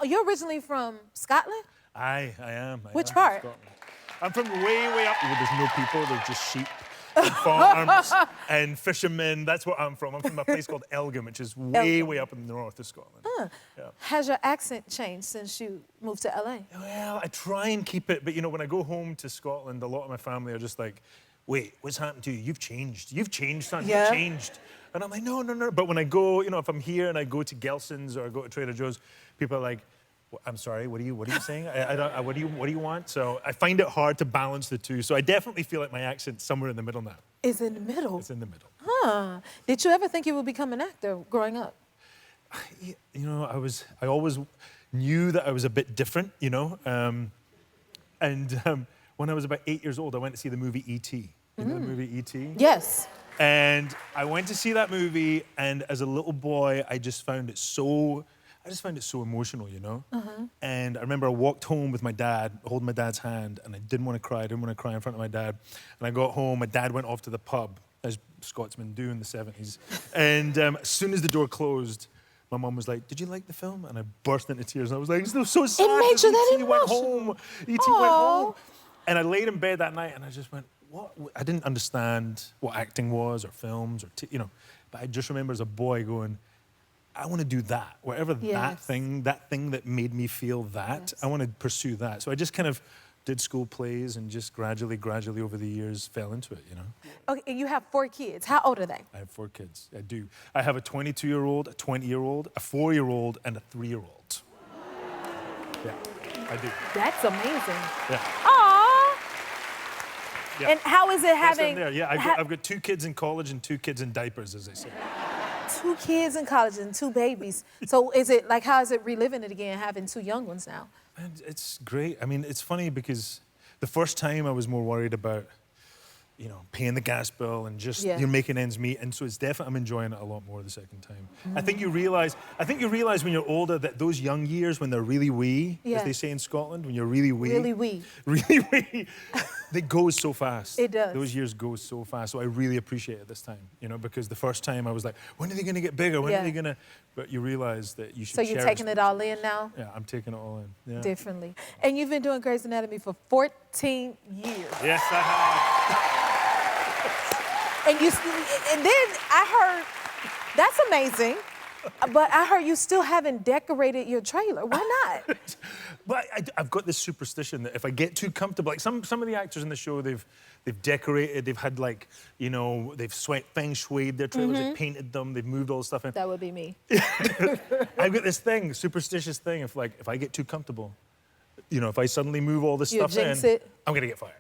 Oh, you're originally from Scotland? I am. Which part? I'm from way up where there's no people, there's just sheep and farms and fishermen. That's where I'm from. I'm from a place called Elgin, which is way up in the north of Scotland. Yeah. Has your accent changed since you moved to LA? Well, I try and keep it, but you know, when I go home to Scotland, a lot of my family are just like, wait, what's happened to you? You've changed, son, Yeah. you've changed. And I'm like, no. But when I go, you know, if I'm here and I go to Gelson's or I go to Trader Joe's, people are like, I'm sorry, what are you saying? What do you want? So I find it hard to balance the two. So I definitely feel like my accent's somewhere in the middle now. It's in the middle? It's in the middle. Huh. Did you ever think you would become an actor growing up? You know, I always knew that I was a bit different, you know. When I was about 8 years old, I went to see the movie E.T. You know the movie E.T.? Yes. And I went to see that movie, and as a little boy, I just found it so emotional, you know? And I remember I walked home with my dad, holding my dad's hand, and I didn't want to cry. I didn't want to cry in front of my dad. And I got home, my dad went off to the pub, as Scotsmen do in the 70s. And as soon as the door closed, my mum was like, "Did you like the film?" And I burst into tears, and I was like, "This was so sad." It made you that E.T. went home. E.T. went home. And I laid in bed that night, and I just went, what? I didn't understand what acting was, or films, or, you know, but I just remember as a boy going, I want to do that. Whatever that thing that made me feel that, I want to pursue that. So I just kind of did school plays and just gradually over the years fell into it, you know. Okay, and you have 4 kids. How old are they? I have 4 kids, I do. I have a 22-year-old, a 20-year-old, a 4-year-old, and a 3-year-old. Yeah, I do. That's amazing. Yeah. Aww. Yeah. And how is it having... There. Yeah, I've got 2 kids in college and 2 kids in diapers, as they say. 2 kids in college and 2 babies. So is it, like, how is it reliving it again, having 2 young ones now? And it's great. I mean, it's funny because the first time I was more worried about, you know, paying the gas bill and just you're making ends meet. And so it's definitely, I'm enjoying it a lot more the second time. I think you realize when you're older that those young years, when they're really wee, as they say in Scotland, when you're really wee. Really wee. Really wee. It goes so fast. It does. Those years go so fast. So I really appreciate it this time, you know, because the first time I was like, when are they going to get bigger? When are they going to... But you realize that you should So you're taking it all in now? Yeah, I'm taking it all in. Yeah. Differently. And you've been doing Grey's Anatomy for 14 years. Yes, I have. And then I heard, that's amazing, but I heard you still haven't decorated your trailer. Why not? But I've got this superstition that if I get too comfortable, like some of the actors in the show, they've decorated, they've had, like, you know, they've feng shuied their trailers, they've painted them, they've moved all the stuff in. That would be me. I've got this thing, superstitious thing, if I get too comfortable, you know, if I suddenly move all this stuff in, I'm gonna get fired.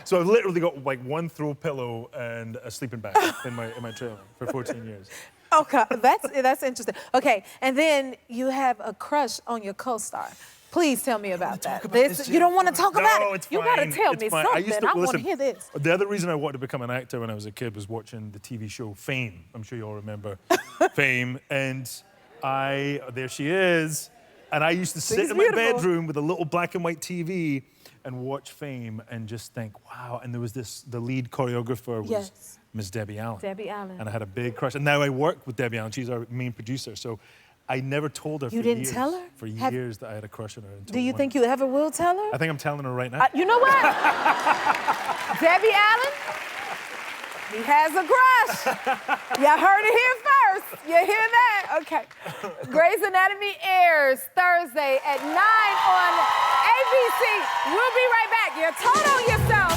So I've literally got like 1 throw pillow and a sleeping bag in my trailer for 14 years. Okay, that's interesting. Okay, and then you have a crush on your co-star. Please tell me about that. You don't want to talk about it? It's you fine. gotta tell me something. I want to hear this. The other reason I wanted to become an actor when I was a kid was watching the TV show Fame. I'm sure you all remember Fame. And there she is. And I used to sit in my bedroom with a little black and white TV and watch Fame and just think, wow. And there was the lead choreographer was Miss Debbie Allen. Debbie Allen. And I had a big crush. And now I work with Debbie Allen. She's our main producer. So I never told her tell her? For years that I had a crush on her. Do you think you ever will tell her? I think I'm telling her right now. You know what? Debbie Allen, he has a crush. You heard it here first. You hear that? Okay. Grey's Anatomy airs Thursday at 9 on ABC. We'll be right back. You're total yourself.